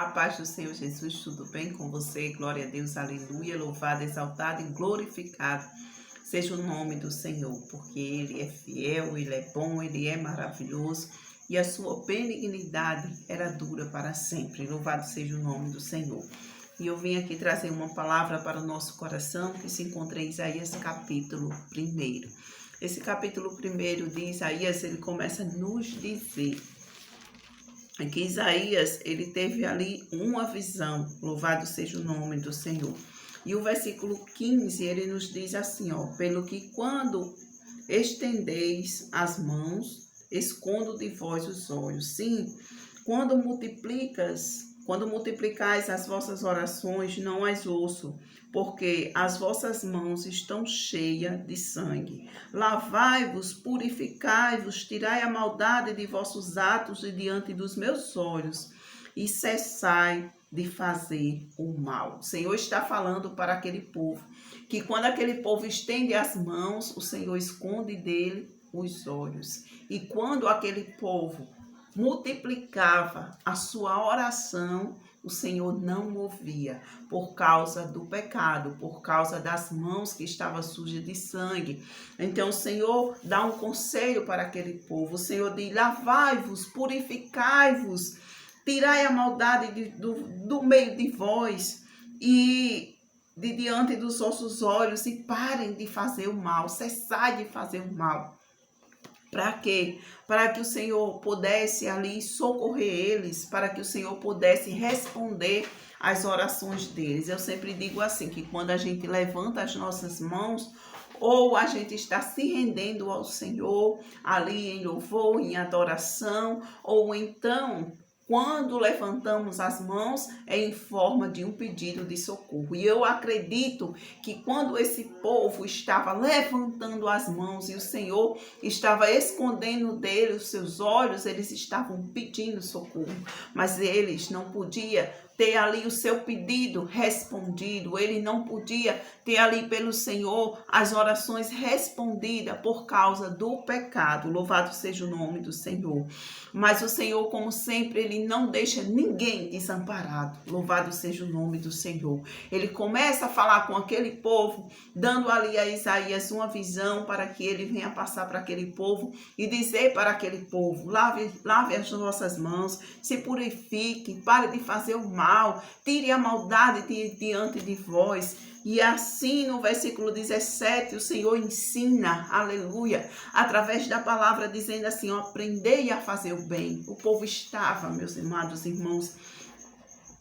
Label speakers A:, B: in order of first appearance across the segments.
A: A paz do Senhor Jesus, tudo bem com você? Glória a Deus, aleluia, louvado, exaltado e glorificado seja o nome do Senhor, porque Ele é fiel, Ele é bom, Ele é maravilhoso e a sua benignidade era dura para sempre. Louvado seja o nome do Senhor. E eu vim aqui trazer uma palavra para o nosso coração que se encontra em Isaías capítulo 1. Esse capítulo 1 de Isaías, ele começa a nos dizer que Isaías, ele teve ali uma visão, louvado seja o nome do Senhor. E o versículo 15, ele nos diz assim, pelo que quando estendeis as mãos, escondo de vós os olhos. Sim, quando multiplicais as vossas orações, não as ouço, porque as vossas mãos estão cheias de sangue. Lavai-vos, purificai-vos, tirai a maldade de vossos atos de diante dos meus olhos, e cessai de fazer o mal. O Senhor está falando para aquele povo, que quando aquele povo estende as mãos, o Senhor esconde dele os olhos. E quando aquele povo multiplicava a sua oração, o Senhor não ouvia, por causa do pecado, por causa das mãos que estavam sujas de sangue. Então o Senhor dá um conselho para aquele povo. O Senhor diz: lavai-vos, purificai-vos, tirai a maldade do meio de vós e de diante dos vossos olhos, e parem de fazer o mal, cessai de fazer o mal. Para quê? Para que o Senhor pudesse ali socorrer eles, para que o Senhor pudesse responder às orações deles. Eu sempre digo assim, que quando a gente levanta as nossas mãos, ou a gente está se rendendo ao Senhor, ali em louvor, em adoração, ou então, quando levantamos as mãos, é em forma de um pedido de socorro. E eu acredito que quando esse povo estava levantando as mãos e o Senhor estava escondendo dele os seus olhos, eles estavam pedindo socorro. Mas eles não podiam ter ali o seu pedido respondido. Ele não podia ter ali pelo Senhor as orações respondidas por causa do pecado. Louvado seja o nome do Senhor. Mas o Senhor, como sempre, ele não deixa ninguém desamparado. Louvado seja o nome do Senhor. Ele começa a falar com aquele povo, dando ali a Isaías uma visão para que ele venha passar para aquele povo e dizer para aquele povo: lave as vossas mãos, se purifique, pare de fazer o mal, tire a maldade diante de vós. E assim no versículo 17 o Senhor ensina, aleluia, através da palavra, dizendo assim: aprendei a fazer o bem. O povo estava, meus amados irmãos,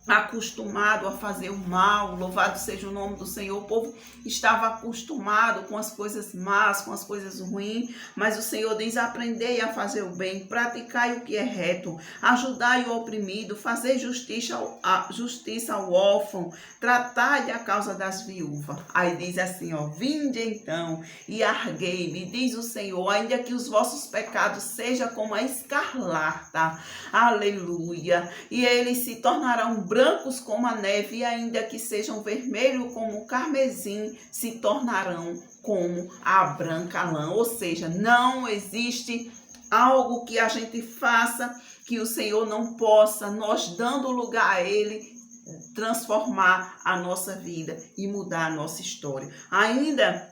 A: acostumado a fazer o mal. Louvado seja o nome do Senhor. O povo estava acostumado com as coisas más, com as coisas ruins, mas o Senhor diz: aprendei a fazer o bem, praticai o que é reto, ajudai o oprimido, fazei justiça ao órfão, tratai a causa das viúvas. Aí diz assim, vinde então e arguei-me, diz o Senhor, ainda que os vossos pecados sejam como a escarlata, aleluia, e eles se tornarão brancos como a neve, e ainda que sejam vermelhos como o carmesim, se tornarão como a branca lã. Ou seja, não existe algo que a gente faça que o Senhor não possa, nós dando lugar a Ele, transformar a nossa vida e mudar a nossa história. Ainda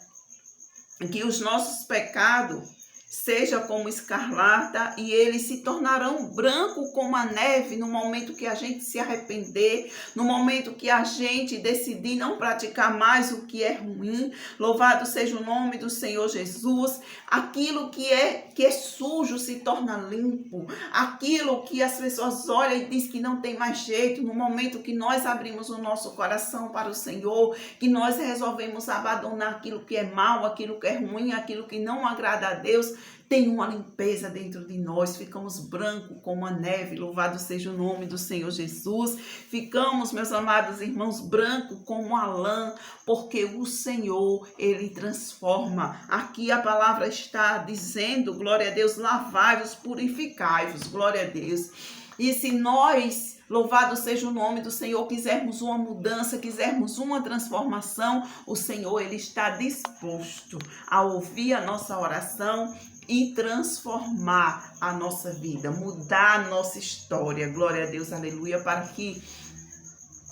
A: que os nossos pecados seja como escarlata, e eles se tornarão branco como a neve no momento que a gente se arrepender, no momento que a gente decidir não praticar mais o que é ruim. Louvado seja o nome do Senhor Jesus. Aquilo que é sujo se torna limpo. Aquilo que as pessoas olham e dizem que não tem mais jeito, no momento que nós abrimos o nosso coração para o Senhor, que nós resolvemos abandonar aquilo que é mal, aquilo que é ruim, aquilo que não agrada a Deus, tem uma limpeza dentro de nós, ficamos brancos como a neve. Louvado seja o nome do Senhor Jesus. Ficamos, meus amados irmãos, brancos como a lã, porque o Senhor, Ele transforma. Aqui a palavra está dizendo, glória a Deus, lavai-vos, purificai-vos, glória a Deus. E se nós Louvado seja o nome do Senhor. Quisermos uma mudança, quisermos uma transformação, o Senhor, Ele está disposto a ouvir a nossa oração e transformar a nossa vida, mudar a nossa história. Glória a Deus, aleluia, para que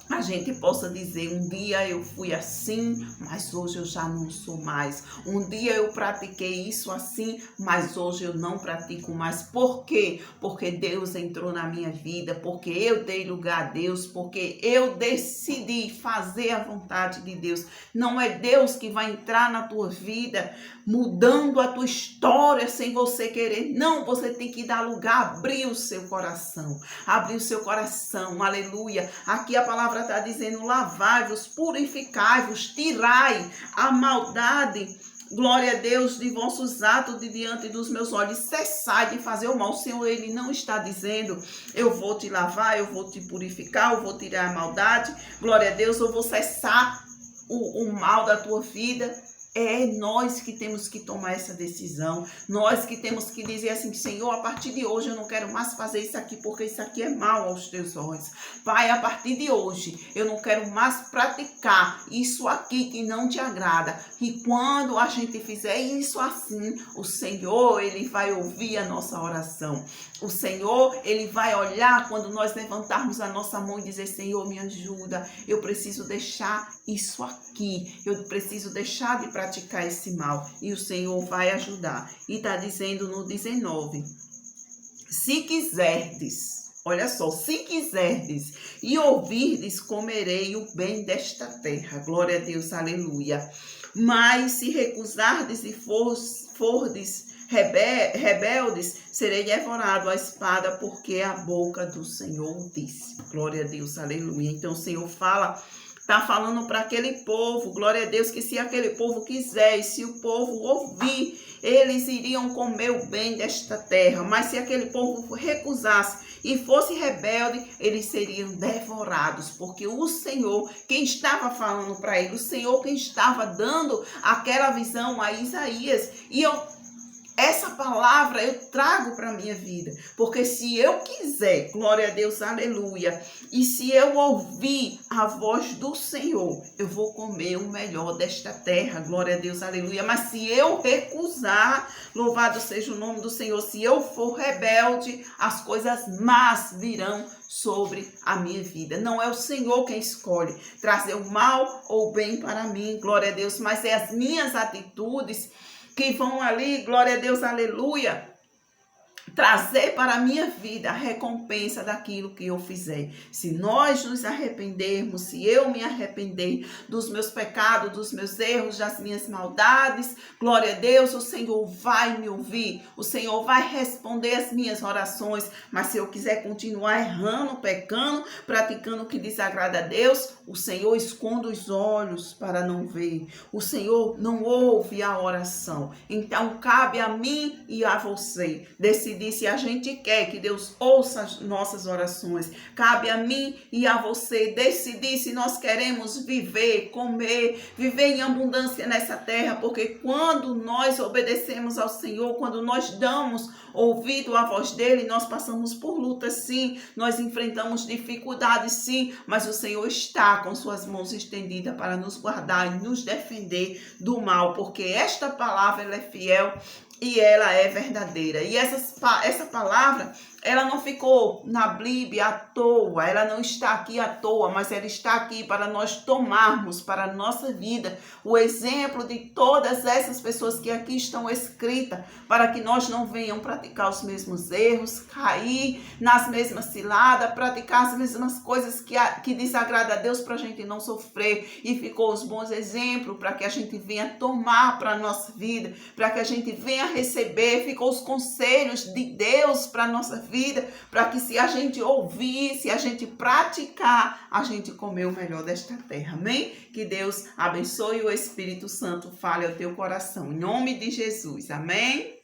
A: a gente possa dizer: um dia eu fui assim, mas hoje eu já não sou mais. Um dia eu pratiquei isso assim, mas hoje eu não pratico mais. Por quê? Porque Deus entrou na minha vida, porque eu dei lugar a Deus, porque eu decidi fazer a vontade de Deus. Não é Deus que vai entrar na tua vida mudando a tua história sem você querer. Não, você tem que dar lugar, abrir o seu coração. Abrir o seu coração, aleluia. Aqui a palavra está dizendo: lavai-vos, purificai-vos, tirai a maldade, glória a Deus, de vossos atos de diante dos meus olhos, cessai de fazer o mal. O Senhor, Ele não está dizendo: eu vou te lavar, eu vou te purificar, eu vou tirar a maldade, glória a Deus, eu vou cessar o mal da tua vida. É nós que temos que tomar essa decisão, nós que temos que dizer assim: Senhor, a partir de hoje eu não quero mais fazer isso aqui, porque isso aqui é mal aos teus olhos. Pai, a partir de hoje eu não quero mais praticar isso aqui que não te agrada. E quando a gente fizer isso assim, o Senhor, Ele vai ouvir a nossa oração. O Senhor, Ele vai olhar quando nós levantarmos a nossa mão e dizer: Senhor, me ajuda, eu preciso deixar isso aqui, eu preciso deixar de praticar esse mal. E o Senhor vai ajudar. E está dizendo no 19: se quiserdes, olha só, se quiserdes e ouvirdes, comerei o bem desta terra. Glória a Deus, aleluia. Mas se recusardes e fordes rebeldes, serei devorado à espada, porque a boca do Senhor disse. Glória a Deus, aleluia. Então o Senhor está falando para aquele povo, glória a Deus, que se aquele povo quiser e se o povo ouvir, eles iriam comer o bem desta terra. Mas se aquele povo recusasse e fosse rebelde, eles seriam devorados, porque o Senhor, quem estava falando para ele, o Senhor quem estava dando aquela visão a Isaías. E essa palavra eu trago para a minha vida, porque se eu quiser, glória a Deus, aleluia, e se eu ouvir a voz do Senhor, eu vou comer o melhor desta terra, glória a Deus, aleluia. Mas se eu recusar, louvado seja o nome do Senhor, se eu for rebelde, as coisas más virão sobre a minha vida. Não é o Senhor quem escolhe trazer o mal ou o bem para mim, glória a Deus, mas é as minhas atitudes que vão ali, glória a Deus, aleluia, trazer para a minha vida a recompensa daquilo que eu fizer. Se nós nos arrependermos, se eu me arrepender dos meus pecados, dos meus erros, das minhas maldades, glória a Deus, o Senhor vai me ouvir, o Senhor vai responder as minhas orações. Mas se eu quiser continuar errando, pecando, praticando o que desagrada a Deus, o Senhor esconde os olhos para não ver. O Senhor não ouve a oração. Então cabe a mim e a você decidir se a gente quer que Deus ouça as nossas orações. Cabe a mim e a você decidir se nós queremos viver, comer, viver em abundância nessa terra, porque quando nós obedecemos ao Senhor, quando nós damos ouvido à voz dele, nós passamos por lutas, sim, nós enfrentamos dificuldades, sim, mas o Senhor está com suas mãos estendidas para nos guardar e nos defender do mal, porque esta palavra ela é fiel e ela é verdadeira. E essa palavra, ela não ficou na Bíblia à toa, ela não está aqui à toa, mas ela está aqui para nós tomarmos para a nossa vida o exemplo de todas essas pessoas que aqui estão escritas, para que nós não venham praticar os mesmos erros, cair nas mesmas ciladas, praticar as mesmas coisas que desagrada a Deus, para a gente não sofrer. E ficou os bons exemplos para que a gente venha tomar para a nossa vida, para que a gente venha receber, ficou os conselhos de Deus para a nossa vida, para que se a gente ouvir, se a gente praticar, a gente comer o melhor desta terra. Amém? Que Deus abençoe, o Espírito Santo fale ao teu coração. Em nome de Jesus. Amém?